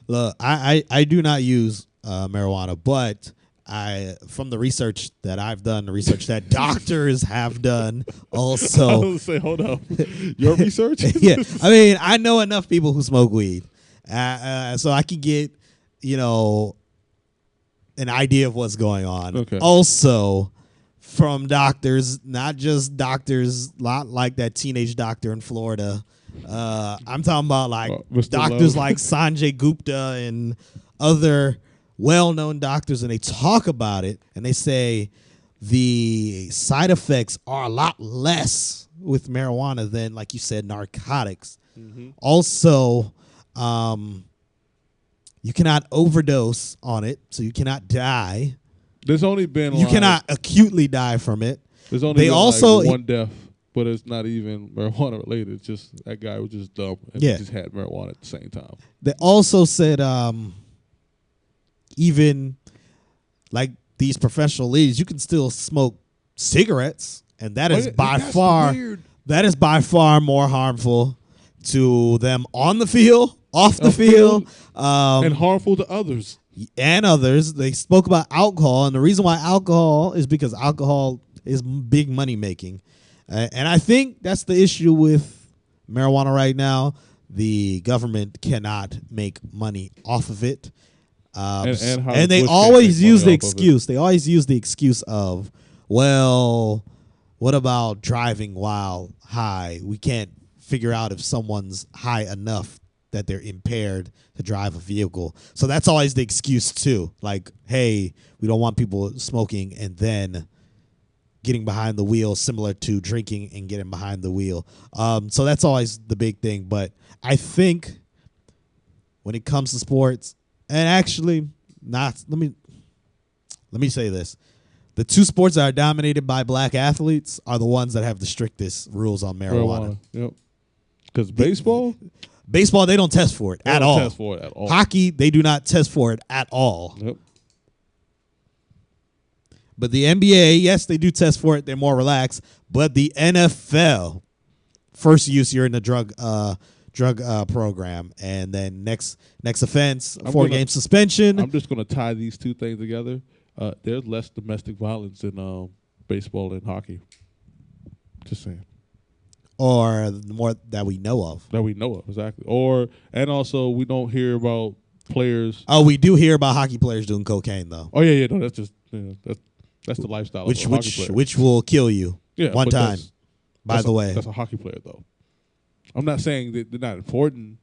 Look, I do not use marijuana, but from the research that I've done, the research that doctors have done, also. I was gonna say, hold up, your research? Yeah, I mean, I know enough people who smoke weed. So I can get, an idea of what's going on. Okay. Also, from doctors, not just doctors, not like that teenage doctor in Florida. I'm talking about doctors like Sanjay Gupta and other well-known doctors, and they talk about it, and they say the side effects are a lot less with marijuana than, like you said, narcotics. Mm-hmm. Also, you cannot overdose on it, so you cannot die. There's only been you cannot acutely die from it. There's only been one death, but it's not even marijuana related. It's just that guy was just dumb and just had marijuana at the same time. They also said even like these professional leagues, you can still smoke cigarettes, and that is by far more harmful to them on the field, off the field, and harmful to others. And others. They spoke about alcohol, and the reason why alcohol is because alcohol is big money making. And I think that's the issue with marijuana right now. The government cannot make money off of it. And they always use the excuse. They always use the excuse of, well, what about driving while high? We can't figure out if someone's high enough that they're impaired to drive a vehicle. So that's always the excuse too. Like, hey, we don't want people smoking and then getting behind the wheel, similar to drinking and getting behind the wheel. So that's always the big thing. But I think when it comes to sports, and actually, let me say this. The two sports that are dominated by black athletes are the ones that have the strictest rules on marijuana. Yep. Because baseball, they don't test for it at all. Test for it at all. Hockey, they do not test for it at all. Yep. But the NBA, yes, they do test for it. They're more relaxed. But the NFL, first use, you're in the drug program, and then next offense, 4-game suspension. I'm just gonna tie these two things together. There's less domestic violence in baseball and hockey. Just saying. Or more that we know of. That we know of, exactly. And also we don't hear about players. Oh, we do hear about hockey players doing cocaine though. Oh yeah, no, that's just That's the lifestyle which of a hockey player. which will kill you one but time. By the way, that's a hockey player, though. I'm not saying that they're not important,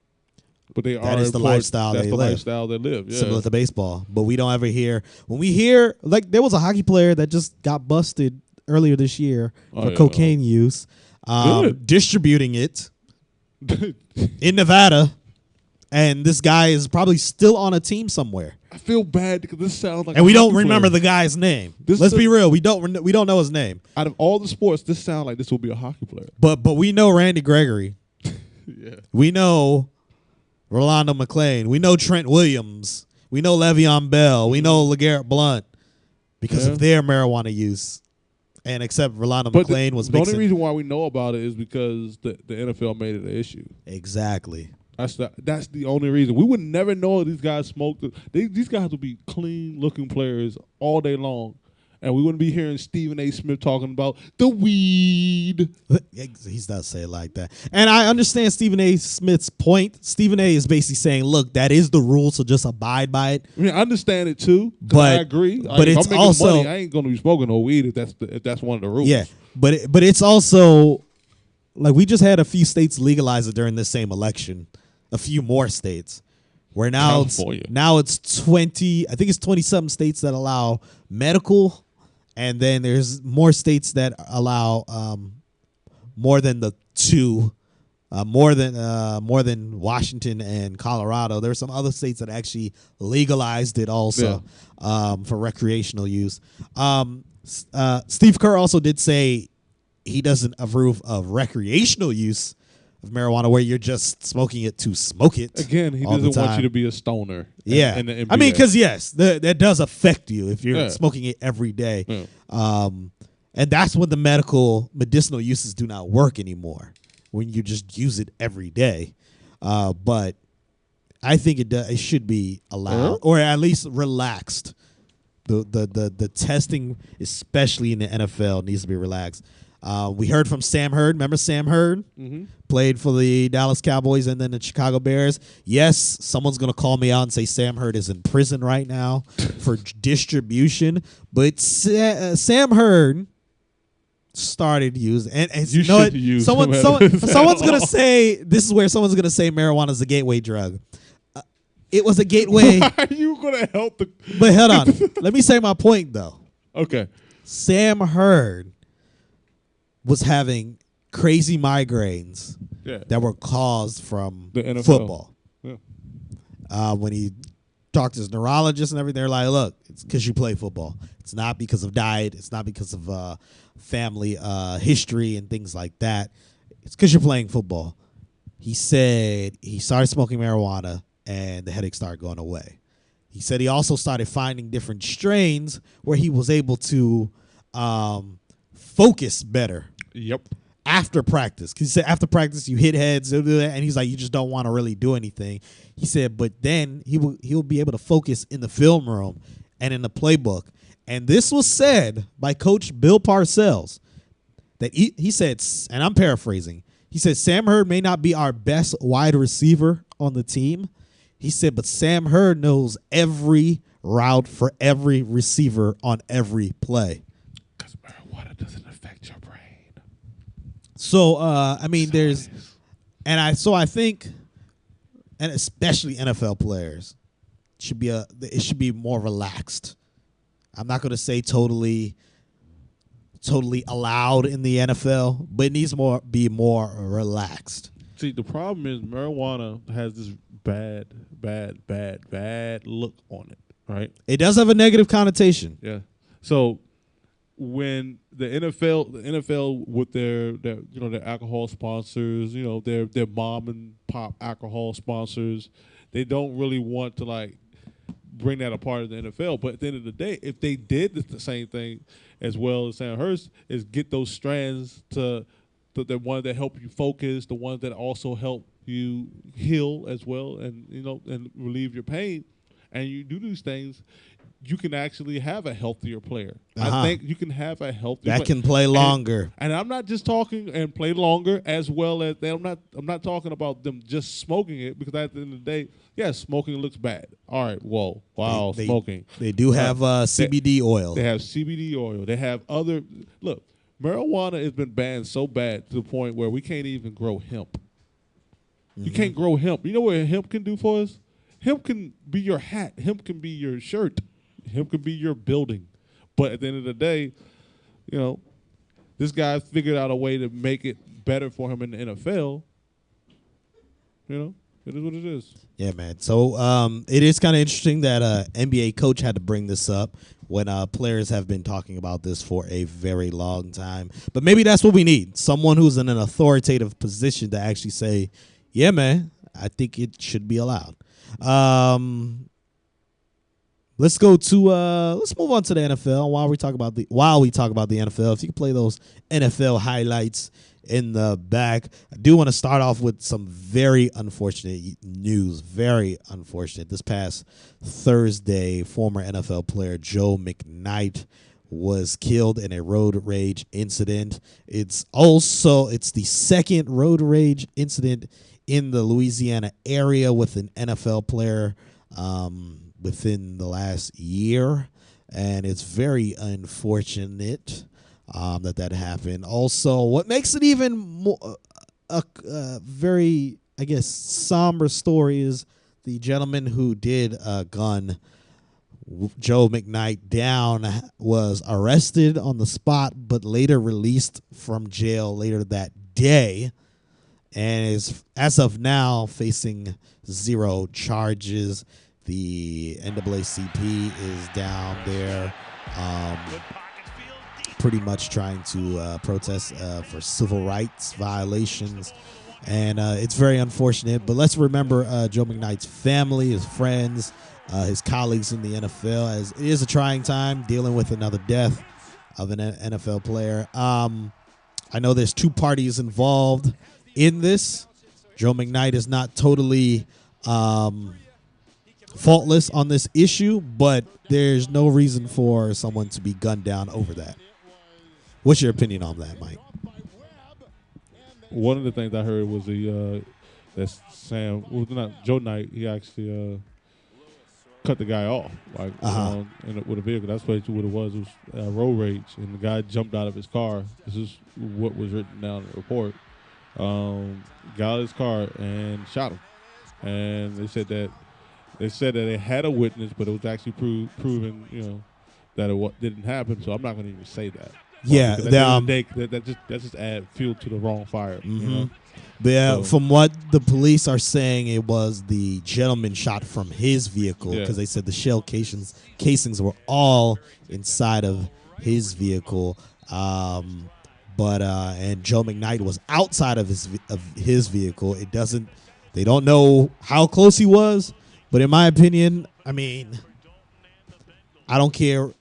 but they are. That is the important. lifestyle That's they the live. lifestyle they live. Yeah. Similar to baseball, but we don't ever hear when we hear like there was a hockey player that just got busted earlier this year for cocaine use, distributing it in Nevada, and this guy is probably still on a team somewhere. I feel bad because this sounds like, and we don't remember the guy's name. Let's be real, we don't know his name. Out of all the sports, this sounds like this will be a hockey player. But we know Randy Gregory. Yeah. We know Rolando McClain. We know Trent Williams. We know Le'Veon Bell. We know LeGarrette Blount because of their marijuana use. And except Rolando McClain was the mixing. only reason why we know about it is because the NFL made it an issue. Exactly. That's the only reason. We would never know these guys smoked. These guys would be clean looking players all day long, and we wouldn't be hearing Stephen A. Smith talking about the weed. He does say it like that, and I understand Stephen A. Smith's point. Stephen A. is basically saying, "Look, that is the rule, so just abide by it." I mean, I understand it too, but I agree. But if it's I'm making also money, I ain't going to be smoking no weed if that's one of the rules. Yeah, but it's also like we just had a few states legalize it during this same election. A few more states, where now it's 20. I think it's 20-something states that allow medical, and then there's more states that allow more than the two, more than Washington and Colorado. There are some other states that actually legalized it also for recreational use. Steve Kerr also did say he doesn't approve of recreational use of marijuana where you're just smoking it to smoke it. Again, he doesn't want you to be a stoner. Yeah. In the NBA. I mean, because yes, that does affect you if you're smoking it every day. Yeah. And that's when the medicinal uses do not work anymore, when you just use it every day. But I think it should be allowed or at least relaxed. The testing, especially in the NFL, needs to be relaxed. We heard from Sam Hurd. Remember Sam Hurd? Mm-hmm. Played for the Dallas Cowboys and then the Chicago Bears. Yes, someone's going to call me out and say Sam Hurd is in prison right now for distribution. But Sam Hurd started using, and you know what? Someone's going to say, this is where someone's going to say marijuana is a gateway drug. It was a gateway. Why are you going to help the... But hold on. Let me say my point, though. Okay. Sam Hurd was having crazy migraines that were caused from the NFL. Football. Yeah. When he talked to his neurologist and everything, they're like, look, it's because you play football. It's not because of diet. It's not because of family history and things like that. It's because you're playing football. He said he started smoking marijuana and the headache started going away. He said he also started finding different strains where he was able to focus better. Yep. After practice, because he said after practice you hit heads, and he's like, you just don't want to really do anything. He said, but then he'll be able to focus in the film room and in the playbook. And this was said by Coach Bill Parcells, that he said, and I'm paraphrasing, he said Sam Hurd may not be our best wide receiver on the team. He said, but Sam Hurd knows every route for every receiver on every play. Because marijuana doesn't affect your brain. So, I mean, I think, and especially NFL players, it should be more relaxed. I'm not going to say totally allowed in the NFL, but it needs to be more relaxed. See, the problem is marijuana has this bad look on it, right? It does have a negative connotation. Yeah. So when the NFL with their alcohol sponsors, their mom and pop alcohol sponsors, they don't really want to like bring that a part of the NFL. But at the end of the day, if they did the same thing as well as Sam Hurst, is get those strands to the ones that help you focus, the ones that also help you heal as well, and and relieve your pain, and you do these things, you can actually have a healthier player. Uh-huh. I think you can have a healthier That can play longer. And I'm not just talking and play longer as well as I'm not talking about them just smoking it, because at the end of the day, yes, smoking looks bad. All right, whoa, wow, smoking. They do have CBD oil. They have CBD oil. They have other look. Marijuana has been banned so bad to the point where we can't even grow hemp. You can't grow hemp. You know what hemp can do for us? Hemp can be your hat. Hemp can be your shirt. Hemp can be your building. But at the end of the day, you know, this guy figured out a way to make it better for him in the NFL. You know, it is what it is. Yeah, man. So it is kind of interesting that NBA coach had to bring this up when players have been talking about this for a very long time. But maybe that's what we need. Someone who's in an authoritative position to actually say, yeah, man, I think it should be allowed. Let's go to let's move on to the NFL while we talk about the NFL. If you can play those NFL highlights in the back. I do want to start off with some very unfortunate news. Very unfortunate. This past Thursday, former NFL player Joe McKnight was killed in a road rage incident. It's the second road rage incident in the Louisiana area with an NFL player within the last year, and it's very unfortunate that happened. Also, what makes it even more a very, I guess, somber story is the gentleman who did gun Joe McKnight down was arrested on the spot, but later released from jail later that day, and is, as of now, facing 0 charges. The NAACP is down there pretty much trying to protest for civil rights violations, and it's very unfortunate. But let's remember Joe McKnight's family, his friends, his colleagues in the NFL, as it is a trying time dealing with another death of an NFL player. I know there's 2 parties involved in this. Joe McKnight is not totally faultless on this issue, but there's no reason for someone to be gunned down over that. What's your opinion on that, Mike? One of the things I heard was that Sam, well, not Joe Knight, he actually cut the guy off, like with a vehicle. That's what it was. It was road rage, and the guy jumped out of his car. This is what was written down in the report. Got out of his car and shot him, and they said that they had a witness, but it was actually proven, you know, that it didn't happen. So I'm not going to even say that. Yeah, that just add fuel to the wrong fire. Mm-hmm. You know? But yeah, from what the police are saying, it was the gentleman shot from his vehicle, because they said the shell casings were all inside of his vehicle. And Joe McKnight was outside of his vehicle. They don't know how close he was, but in my opinion, I mean, I don't care.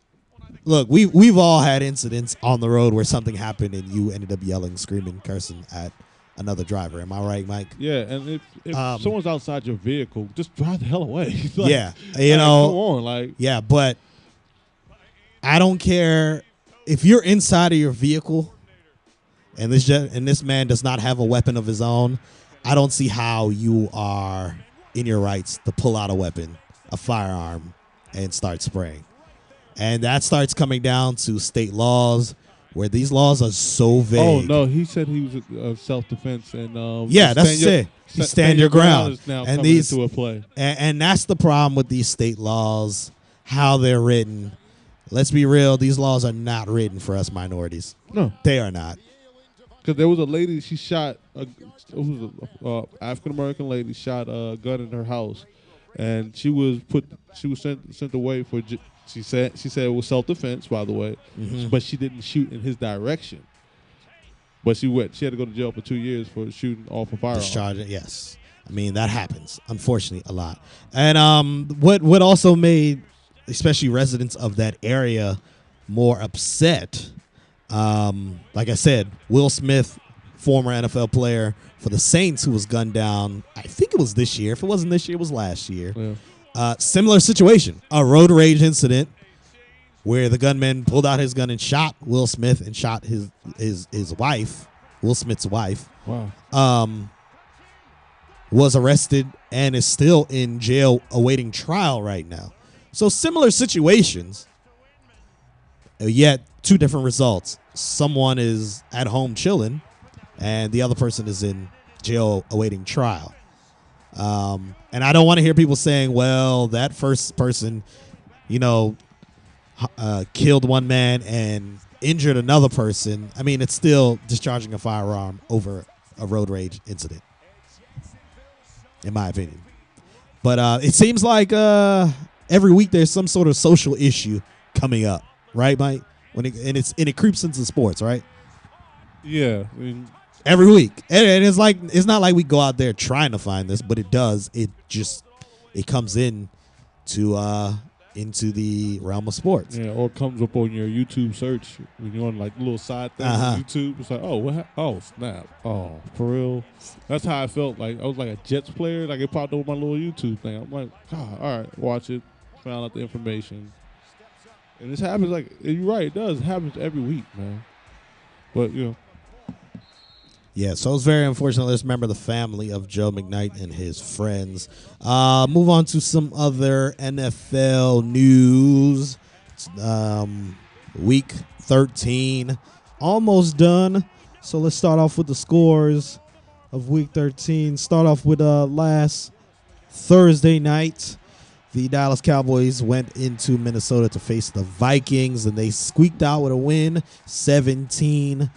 Look, we've all had incidents on the road where something happened and you ended up yelling, screaming, cursing at another driver. Am I right, Mike? Yeah, and if someone's outside your vehicle, just drive the hell away. Go on, yeah, but I don't care if you're inside of your vehicle and this man does not have a weapon of his own. I don't see how you are in your rights to pull out a weapon, a firearm, and start spraying. And that starts coming down to state laws, where these laws are so vague. Oh no, he said he was self-defense, and that's it. You stand your ground, is now and these into a play. And that's the problem with these state laws, how they're written. Let's be real; these laws are not written for us minorities. No, they are not. Because there was a lady, she shot. It was an African American lady shot a gun in her house, and she was sent away for. She said it was self-defense, by the way, but she didn't shoot in his direction. But she had to go to jail for 2 years for shooting off a firearm. Discharging, yes. I mean, that happens, unfortunately, a lot. And what also made, especially residents of that area, more upset, like I said, Will Smith, former NFL player for the Saints, who was gunned down, I think it was this year. If it wasn't this year, it was last year. Similar situation, a road rage incident where the gunman pulled out his gun and shot Will Smith and shot his wife, Will Smith's wife. Wow. Was arrested and is still in jail awaiting trial right now. So similar situations, yet two different results. Someone is at home chilling, and the other person is in jail awaiting trial. And I don't want to hear people saying, well, that first person, killed one man and injured another person. I mean, it's still discharging a firearm over a road rage incident, in my opinion. But it seems like every week there's some sort of social issue coming up, right, Mike? And it creeps into sports, right? Yeah. I mean, every week, and it's not like we go out there trying to find this, but it does. It comes in to into the realm of sports. Yeah, or it comes up on your YouTube search when you're on like a little side thing on YouTube. It's like, oh, what? Oh, snap! Oh, for real? That's how I felt. Like I was like a Jets player. Like it popped over my little YouTube thing. I'm like, God, all right, watch it. Found out the information, and this happens. Like you're right, it does. It happens every week, man. But Yeah, so it's very unfortunate. Let's remember the family of Joe McKnight and his friends. Move on to some other NFL news. Week 13, almost done. So let's start off with the scores of Week 13. Start off with last Thursday night. The Dallas Cowboys went into Minnesota to face the Vikings, and they squeaked out with a win, 17-15.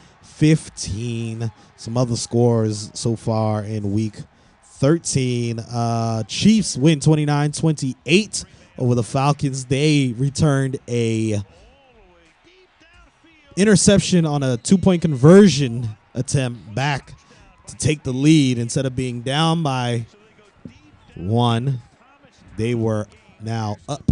Some other scores so far in Week 13. Chiefs win 29-28 over the Falcons. They returned a interception on a 2-point conversion attempt back to take the lead. Instead of being down by 1, they were now up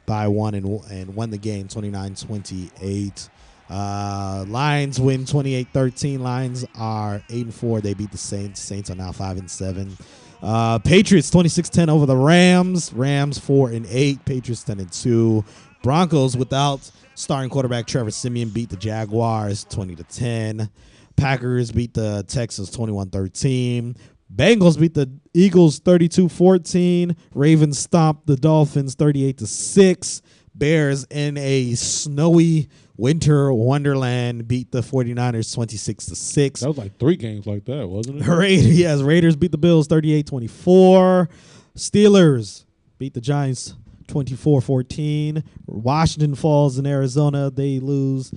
by 1 and won the game 29-28. Lions win 28-13. Lions are 8-4. They beat the Saints. Saints are now 5-7. Patriots 26-10 over the Rams. Rams 4-8. Patriots 10-2. Broncos without starting quarterback Trevor Siemian beat the Jaguars 20-10. Packers beat the Texans 21-13. Bengals beat the Eagles 32-14. Ravens stomped the Dolphins 38-6. Bears in a snowy winter wonderland beat the 49ers 26-6. that was like 3 games like that, wasn't it? Raiders beat the Bills 38-24. Steelers beat the Giants 24-14. Washington falls in Arizona. They lose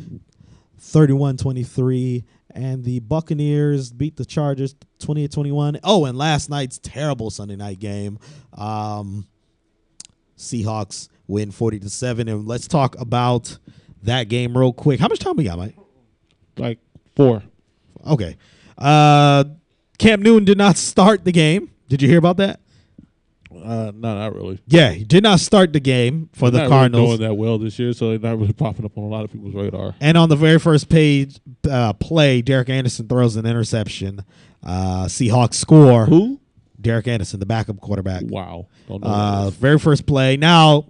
31-23. And the Buccaneers beat the Chargers 28-21. Oh, and last night's terrible Sunday night game. Seahawks win 40-7. And let's talk about that game real quick. How much time we got, Mike? Like 4. Okay. Cam Newton did not start the game. Did you hear about that? No, not really. Yeah, he did not start the game for the Cardinals. Really doing that well this year, so they're not really popping up on a lot of people's radar. And on the very first play, Derek Anderson throws an interception. Seahawks score. Who? Derek Anderson, the backup quarterback. Wow. Don't know very first play. Now,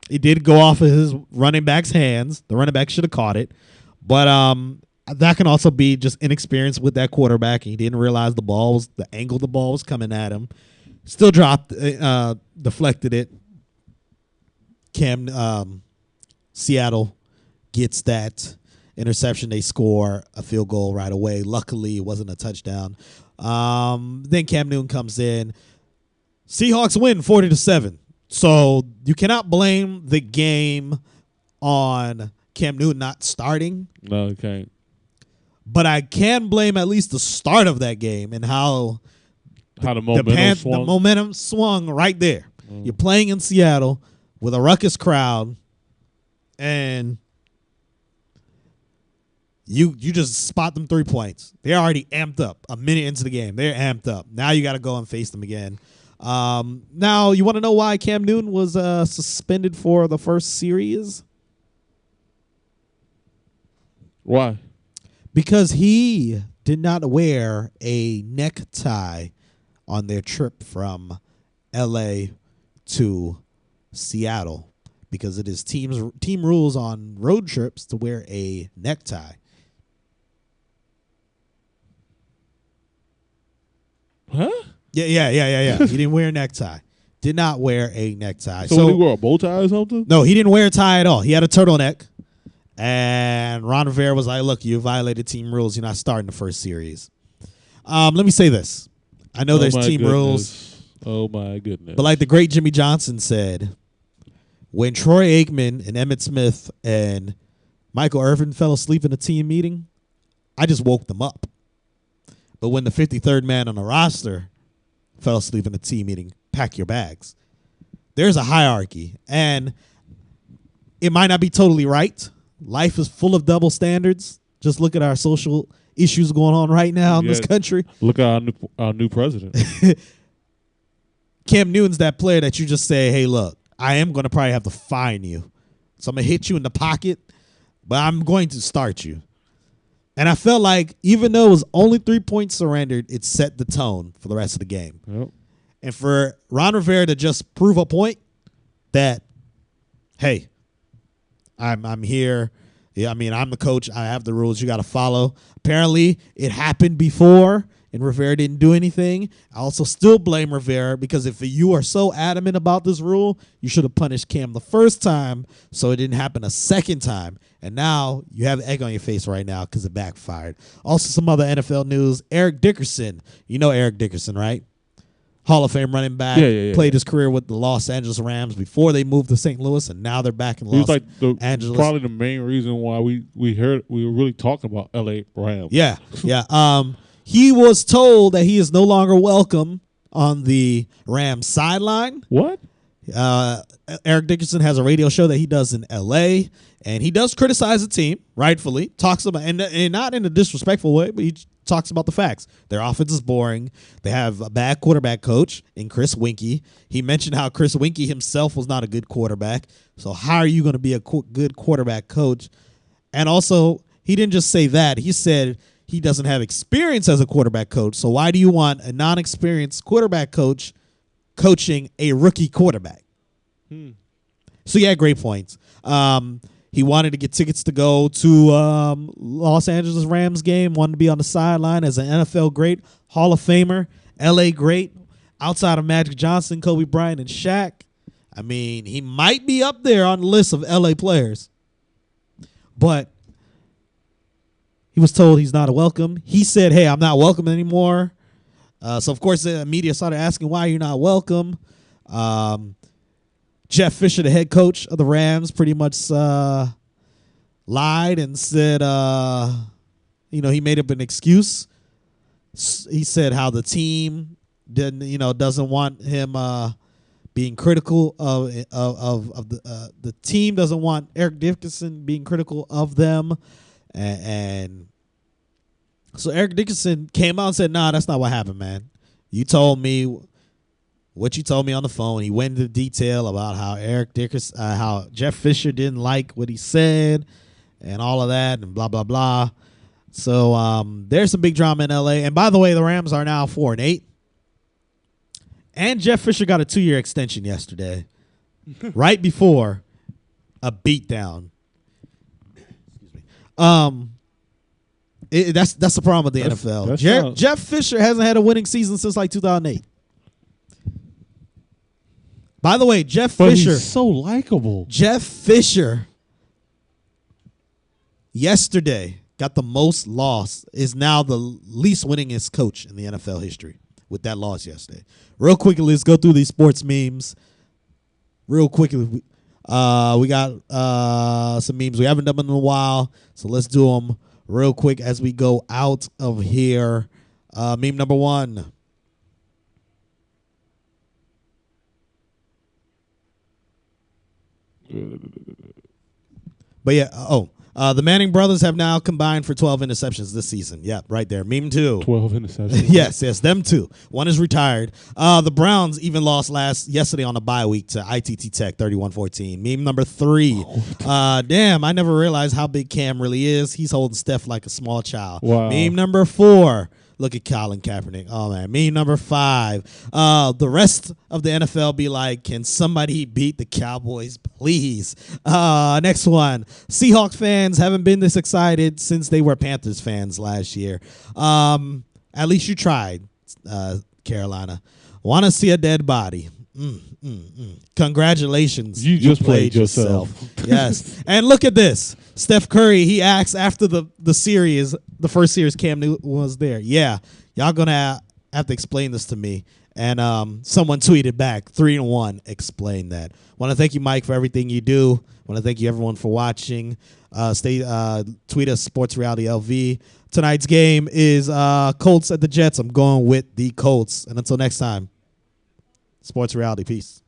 it did go off of his running back's hands. The running back should have caught it. But that can also be just inexperience with that quarterback. He didn't realize the angle the ball was coming at him. Still dropped, deflected it. Seattle gets that interception. They score a field goal right away. Luckily, it wasn't a touchdown. Then Cam Newton comes in. Seahawks win 40-7. So you cannot blame the game on Cam Newton not starting. No, you can't. But I can blame at least the start of that game and how the momentum swung. The momentum swung right there. You're playing in Seattle with a ruckus crowd, and you just spot them 3 points. They're already amped up. A minute into the game, they're amped up. Now you got to go and face them again. Now, you want to know why Cam Newton was suspended for the first series? Why? Because he did not wear a necktie on their trip from L.A. to Seattle because it is team rules on road trips to wear a necktie. Huh? Yeah. He didn't wear a necktie. Did not wear a necktie. So he wore a bow tie or something? No, he didn't wear a tie at all. He had a turtleneck. And Ron Rivera was like, look, you violated team rules. You're not starting the first series. Let me say this. I know there's team rules. Oh, my goodness. But like the great Jimmy Johnson said, when Troy Aikman and Emmitt Smith and Michael Irvin fell asleep in a team meeting, I just woke them up. But when the 53rd man on the roster fell asleep in a team meeting, pack your bags. There's a hierarchy. And it might not be totally right. Life is full of double standards. Just look at our social issues going on right now in this country. Look at our new president. Cam Newton's that player that you just say, hey, look, I am going to probably have to fine you. So I'm going to hit you in the pocket, but I'm going to start you. And I felt like even though it was only 3 points surrendered, it set the tone for the rest of the game. Yep. And for Ron Rivera to just prove a point that, hey, I'm here. Yeah, I mean, I'm the coach. I have the rules you got to follow. Apparently, it happened before, and Rivera didn't do anything. I also still blame Rivera because if you are so adamant about this rule, you should have punished Cam the first time so it didn't happen a second time. And now you have egg on your face right now because it backfired. Also, some other NFL news. Eric Dickerson. You know Eric Dickerson, right? Hall of Fame running back. Yeah. Played his career with the Los Angeles Rams before they moved to St. Louis, and now they're back in Los Angeles. Probably the main reason why we were really talking about L.A. Rams. Yeah. He was told that he is no longer welcome on the Rams sideline. What? Eric Dickerson has a radio show that he does in L.A., and he does criticize the team, rightfully. Talks about, and not in a disrespectful way, but he talks about the facts. Their offense is boring. They have a bad quarterback coach in Chris Winkie. He mentioned how Chris Winkie himself was not a good quarterback. So how are you going to be a good quarterback coach? And also, he didn't just say that. He said he doesn't have experience as a quarterback coach. So why do you want a non-experienced quarterback coach coaching a rookie quarterback? So yeah, great points. He wanted to get tickets to go to Los Angeles Rams game, wanted to be on the sideline as an NFL great, Hall of Famer, LA great, outside of Magic Johnson, Kobe Bryant, and Shaq. I mean, he might be up there on the list of LA players. But he was told he's not welcome. He said, hey, I'm not welcome anymore. So, of course, the media started asking why you're not welcome. Jeff Fisher, the head coach of the Rams, pretty much lied and said, he made up an excuse. He said how the team doesn't want him being critical of the team, doesn't want Eric Dickerson being critical of them, and so Eric Dickerson came out and said, "Nah, that's not what happened, man. You told me." What you told me on the phone. He went into detail about how how Jeff Fisher didn't like what he said and all of that and blah, blah, blah. So there's some big drama in L.A. And by the way, the Rams are now 4-8. And Jeff Fisher got a 2-year extension yesterday, right before a beatdown. Excuse me. That's the problem with the NFL. Jeff Fisher hasn't had a winning season since like 2008. By the way, Jeff Fisher. He's so likable. Jeff Fisher yesterday got the most loss, is now the least winningest coach in the NFL history with that loss yesterday. Real quickly, let's go through these sports memes. Real quickly, we got some memes we haven't done in a while, so let's do them real quick as we go out of here. Meme number 1. But yeah, The Manning brothers have now combined for 12 interceptions this season. Yep, right there. Meme 2. 12 interceptions. Yes, them two. One is retired. The Browns even lost yesterday on a bye week to ITT Tech 31-14. Meme number 3. Damn, I never realized how big Cam really is. He's holding Steph like a small child. Wow. Meme number 4. Look at Colin Kaepernick. Oh, man. Meme number 5. The rest of the NFL be like, can somebody beat the Cowboys, please? Next one. Seahawks fans haven't been this excited since they were Panthers fans last year. At least you tried, Carolina. Want to see a dead body. Congratulations. You just played yourself. Yes. And look at this. Steph Curry, he asked after the series, the first series Cam Newton was there. Yeah, y'all going to have to explain this to me. And someone tweeted back, 3-1, explain that. Want to thank you, Mike, for everything you do. Want to thank you, everyone, for watching. Tweet us, Sports Reality LV. Tonight's game is Colts at the Jets. I'm going with the Colts. And until next time, Sports Reality. Peace.